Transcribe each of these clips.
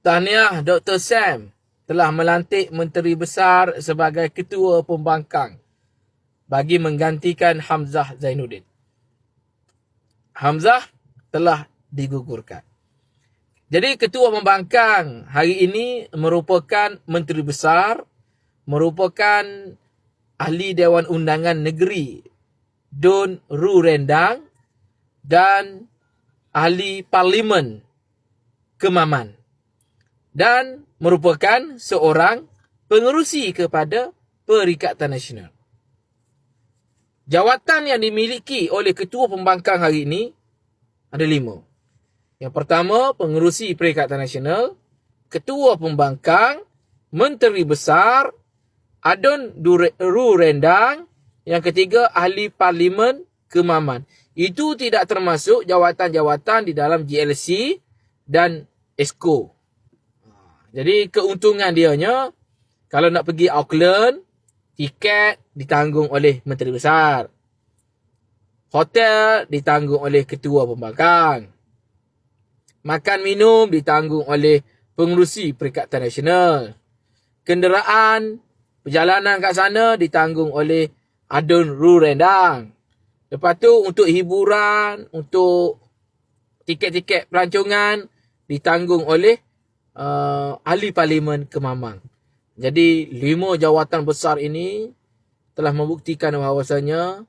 Tahniah Dr. Sam telah melantik Menteri Besar sebagai Ketua Pembangkang bagi menggantikan Hamzah Zainuddin. Hamzah telah digugurkan. Jadi Ketua Pembangkang hari ini merupakan Menteri Besar, merupakan Ahli Dewan Undangan Negeri Dun Ru Rendang dan Ahli Parlimen Kemaman, dan merupakan seorang pengerusi kepada Perikatan Nasional. Jawatan yang dimiliki oleh Ketua Pembangkang hari ini ada 5. Yang pertama, pengerusi Perikatan Nasional, Ketua Pembangkang, Menteri Besar, Adun Ru Rendang, yang ketiga, Ahli Parlimen Kemaman. Itu tidak termasuk jawatan-jawatan di dalam GLC dan ESCO. Jadi keuntungan dianya, kalau nak pergi Auckland, tiket ditanggung oleh Menteri Besar. Hotel ditanggung oleh Ketua Pembangkang. Makan minum ditanggung oleh pengerusi Perikatan Nasional. Kenderaan, perjalanan kat sana ditanggung oleh Adun Ru Rendang. Lepas tu untuk hiburan, untuk tiket-tiket pelancongan ditanggung oleh Ahli Parlimen Kemaman. Jadi 5 jawatan besar ini telah membuktikan bahawasanya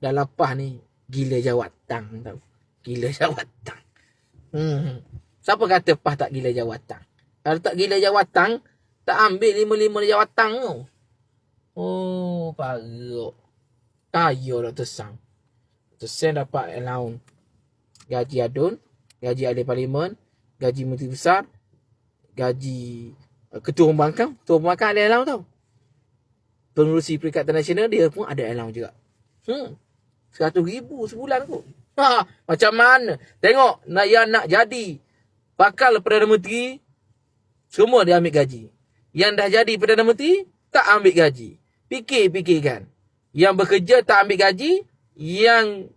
dalam PAS ni gila jawatan tau. Gila jawatan. Siapa kata PAS tak gila jawatan? Kalau tak gila jawatan, tak ambil 5 jawatan tu. Oh, paruk. Kaya Dr. Sam. Dr. Sam dapat allowance gaji Adun, gaji Ahli Parlimen, gaji Menteri Besar, gaji Ketua Pembangkang. Ketua Pembangkang ada allowance tau. Pengerusi Perikatan Nasional dia pun ada allowance juga. 100,000 sebulan kot. Macam mana? Tengok, yang nak jadi bakal Perdana Menteri, semua dia ambil gaji. Yang dah jadi Perdana Menteri, tak ambil gaji. Fikir-fikirkan. Yang bekerja tak ambil gaji, yang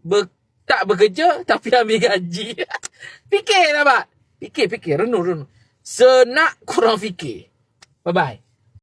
tak bekerja tapi ambil gaji. Fikir tak, Pak? Fikir, renung. Senak korang fikir. Bye-bye.